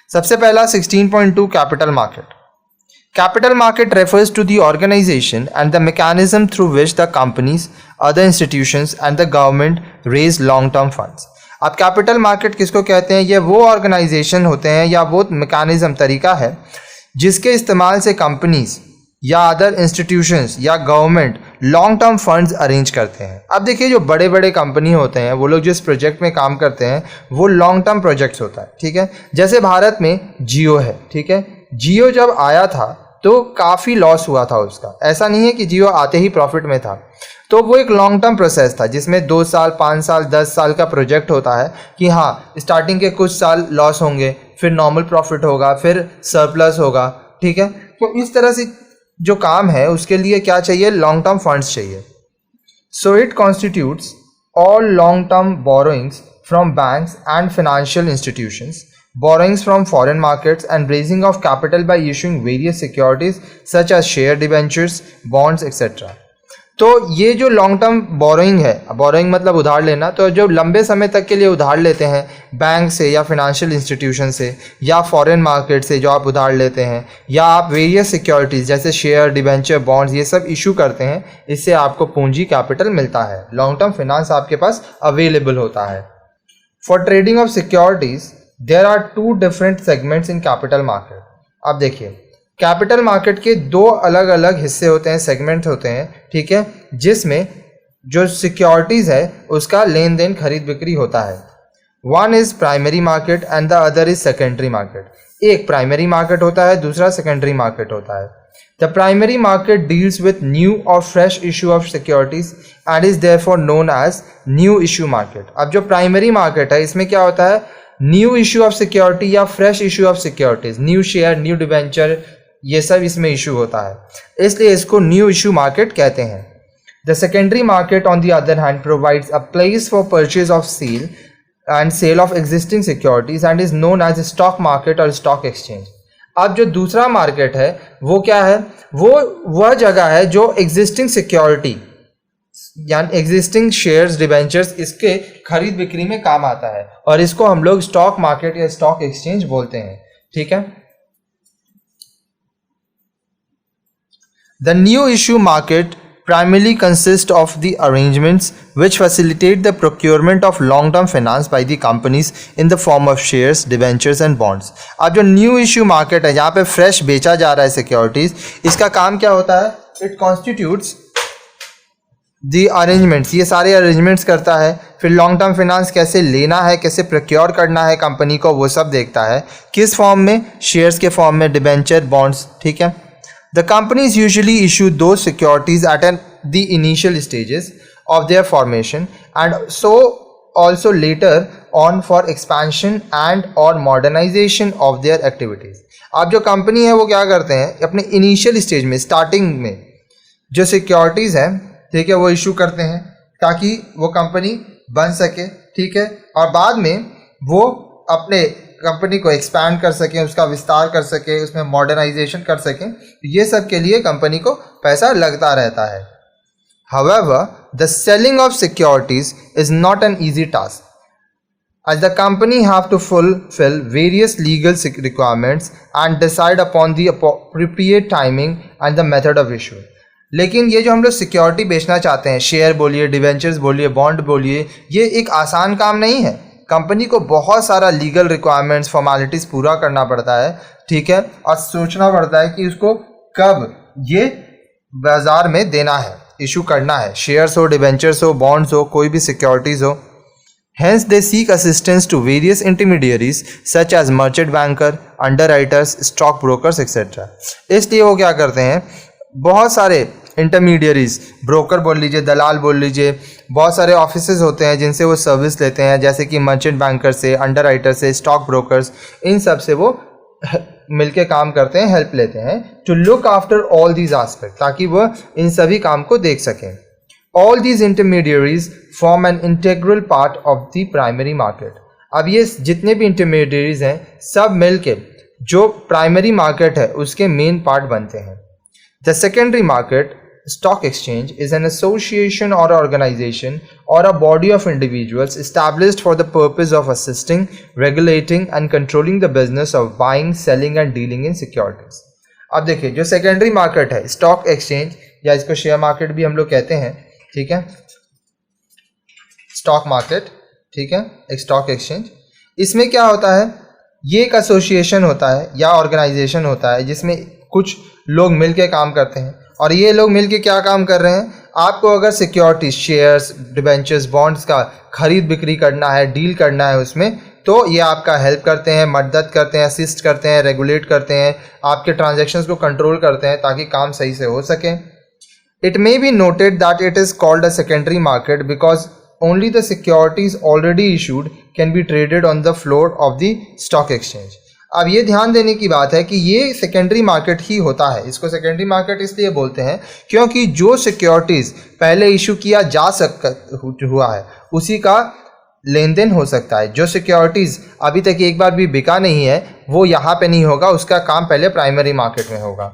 सबसे पहला 16.2 capital market. Capital market refers to the organization and the mechanism through which the companies, other institutions and the government raise long-term funds. अब capital market किसको कहते हैं? ये वो organisation होते हैं या वो मैकेनिज्म तरीका है जिसके इस्तेमाल से कंपनीज या अदर इंस्टीट्यूशंस या government long term funds arrange करते हैं. अब देखिए, जो बड़े बड़े कंपनी होते हैं वो लोग जिस प्रोजेक्ट में काम करते हैं वो लॉन्ग टर्म प्रोजेक्ट्स होता है. ठीक है, जैसे भारत में जियो है. ठीक है, जियो जब आया था तो काफ़ी लॉस हुआ था उसका. ऐसा नहीं है कि जियो आते ही प्रॉफिट में था. तो वो एक लॉन्ग टर्म प्रोसेस था जिसमें 2 साल 5 साल 10 साल का प्रोजेक्ट होता है कि हाँ, स्टार्टिंग के कुछ साल लॉस होंगे, फिर नॉर्मल प्रॉफिट होगा, फिर सरप्लस होगा. ठीक है, तो इस तरह से जो काम है उसके लिए क्या चाहिए? लॉन्ग टर्म फंड्स चाहिए. So it constitutes all long term borrowings from banks and financial institutions, borrowings from foreign markets and raising of capital by issuing various securities such as share debentures, bonds etc. तो ये जो long term borrowing है, borrowing मतलब उधार लेना, तो जो लंबे समय तक के लिए उधार लेते हैं बैंक से या फाइनेंशियल इंस्टीट्यूशन से या फॉरेन मार्केट से जो आप उधार लेते हैं, या आप वेरियस सिक्योरिटीज़ जैसे शेयर डिबेंचर बॉन्ड्स ये सब इशू करते हैं, इससे आपको पूंजी कैपिटल मिलता है. लॉन्ग टर्म फाइनेंस आपके पास अवेलेबल होता है. For trading of securities there are 2 different segments in capital market. अब देखिए, कैपिटल मार्केट के 2 अलग अलग हिस्से होते हैं, सेगमेंट होते हैं. ठीक है, जिसमें जो सिक्योरिटीज़ है उसका लेन देन खरीद बिक्री होता है. One is primary market and the other is secondary market. एक प्राइमरी मार्केट होता है, दूसरा सेकेंडरी मार्केट होता है. The primary market deals with new or fresh issue of securities and is therefore known as new issue market. अब जो primary market है इसमें क्या होता है? न्यू इशू ऑफ सिक्योरिटी या fresh issue of securities, new share, new debenture, ये सब इसमें इशू होता है, इसलिए इसको न्यू इशू मार्केट कहते हैं. The secondary market on the other hand provides a place for purchase of sale and sale of existing securities and is known as stock market और स्टॉक एक्सचेंज. अब जो दूसरा मार्केट है वो क्या है? वो वह जगह है जो एग्जिस्टिंग सिक्योरिटी यानी एग्जिस्टिंग शेयर्स डिबेंचर्स इसके खरीद बिक्री में काम आता है, और इसको हम लोग स्टॉक मार्केट या स्टॉक एक्सचेंज बोलते हैं. ठीक है, the new issue market primarily consist of the arrangements which facilitate the procurement of long term finance by the companies in the form of shares, debentures and bonds. अब जो new issue market है जहाँ पे fresh बेचा जा रहा है securities, इसका काम क्या होता है? इट कॉन्स्टिट्यूट्स दी अरेंजमेंट्स, ये सारे अरेंजमेंट्स करता है. फिर लॉन्ग टर्म फाइनेंस कैसे लेना है, कैसे प्रोक्योर करना है कंपनी को, वो सब देखता है. किस फॉर्म में? शेयर्स के फॉर्म में, डिबेंचर, बॉन्ड्स. ठीक है, द कंपनीज यूजुअली इशू दो securities at the initial stages of their formation and so also later on for expansion and or modernization of their activities. अब जो कंपनी है वो क्या करते हैं? अपने इनिशियल स्टेज में, स्टार्टिंग में जो सिक्योरिटीज़ हैं, ठीक है, वो इशू करते हैं ताकि वो कंपनी बन सके. ठीक है, और बाद में वो अपने कंपनी को एक्सपैंड कर सकें, उसका विस्तार कर सकें, उसमें मॉडर्नाइजेशन कर सकें. ये सब के लिए कंपनी को पैसा लगता रहता है. However, the selling of securities is not an easy task, as the company have to fulfill various legal requirements and decide upon the appropriate timing and the method of issue. लेकिन ये जो हम लोग सिक्योरिटी बेचना चाहते हैं, share बोलिए, debentures बोलिए, बॉन्ड बोलिए, ये एक आसान काम नहीं है. कंपनी को बहुत सारा लीगल रिक्वायरमेंट्स, फॉर्मेलिटीज़ पूरा करना पड़ता है. ठीक है, और सोचना पड़ता है कि उसको कब ये बाजार में देना है, इशू करना है. शेयर्स हो, डिवेंचर्स हो, बॉन्ड्स हो, कोई भी सिक्योरिटीज़ हो. Hence they seek assistance to various intermediaries such as merchant banker, underwriters, stock brokers etc. इसलिए वो क्या करते हैं? बहुत सारे इंटरमीडियरीज, ब्रोकर बोल लीजिए, दलाल बोल लीजिए, बहुत सारे ऑफिसेज होते हैं जिनसे वो सर्विस लेते हैं, जैसे कि मर्चेंट बैंकर से, अंडरराइटर से, स्टॉक ब्रोकर्स, इन सब से वो मिलके काम करते हैं, हेल्प लेते हैं to look after all these aspect, ताकि वह इन सभी काम को देख सकें. All these intermediaries form an integral part of the primary market. अब ये जितने भी इंटरमीडियरीज हैं सब मिलके जो प्राइमरी मार्केट है उसके मेन पार्ट बनते हैं. The secondary market stock exchange is an association or organization or a body of individuals established for the purpose of assisting, regulating and controlling the business of buying, selling and dealing in securities. अब देखिए जो secondary market है, stock exchange या इसको share market भी हम लोग कहते हैं, ठीक है, स्टॉक मार्केट, ठीक है, एक स्टॉक एक्सचेंज, इसमें क्या होता है, ये एक एसोसिएशन होता है या ऑर्गेनाइजेशन होता है जिसमें कुछ लोग मिलके काम करते हैं। और ये लोग मिलके क्या काम कर रहे हैं, आपको अगर सिक्योरिटीज, शेयर्स, डिबेंचर्स, बॉन्ड्स का खरीद बिक्री करना है, डील करना है उसमें, तो ये आपका हेल्प करते हैं, मदद करते हैं, असिस्ट करते हैं, रेगुलेट करते हैं, आपके ट्रांजैक्शंस को कंट्रोल करते हैं ताकि काम सही से हो सके। It may be noted that it is called a secondary market because only the securities already issued can be traded on the floor of the stock exchange. अब ये ध्यान देने की बात है कि ये सेकेंडरी मार्केट ही होता है। इसको सेकेंडरी मार्केट इसलिए बोलते हैं क्योंकि जो सिक्योरिटीज़ पहले इशू किया जा हुआ है उसी का लेन देन हो सकता है। जो सिक्योरिटीज़ अभी तक एक बार भी बिका नहीं है वो यहाँ पे नहीं होगा, उसका काम पहले प्राइमरी मार्केट में होगा।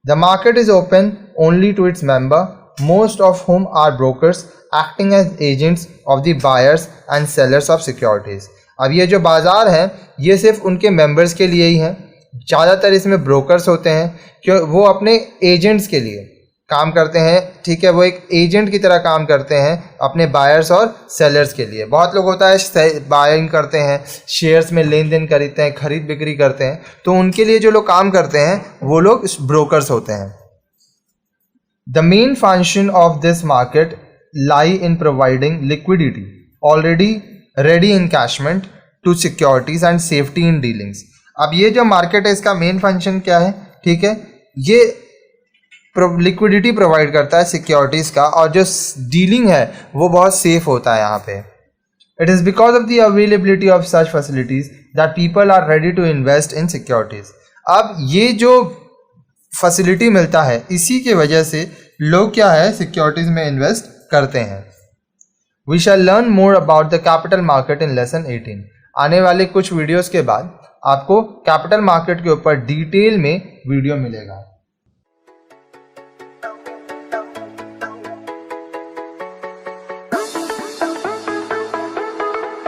The market is open only to its member, most of whom are brokers acting as agents of the buyers and sellers of securities. अब ये जो बाज़ार है ये सिर्फ उनके मेंबर्स के लिए ही है, ज़्यादातर इसमें ब्रोकर्स होते हैं क्यों वो अपने एजेंट्स के लिए काम करते हैं, ठीक है, वो एक एजेंट की तरह काम करते हैं अपने बायर्स और सेलर्स के लिए। बहुत लोग होता है बाइंग करते हैं, शेयर्स में लेन देन करते हैं, खरीद बिक्री करते हैं, तो उनके लिए जो लोग काम करते हैं वो लोग ब्रोकर्स होते हैं। The main function of this market lie in providing liquidity, already ready encashment to securities and safety in dealings. अब ये जो मार्केट है इसका मेन फंक्शन क्या है, ठीक है, ये लिक्विडिटी प्रोवाइड करता है सिक्योरिटीज़ का और जो डीलिंग है वो बहुत सेफ होता है यहाँ पे। It is because of the availability of such facilities that people are ready to invest in securities. अब ये जो फैसिलिटी मिलता है इसी के वजह से लोग क्या है सिक्योरिटीज़ में इन्वेस्ट करते हैं। We shall learn more about the capital market in lesson 18। आने वाले कुछ वीडियोस के बाद आपको कैपिटल मार्केट के ऊपर डिटेल में वीडियो मिलेगा।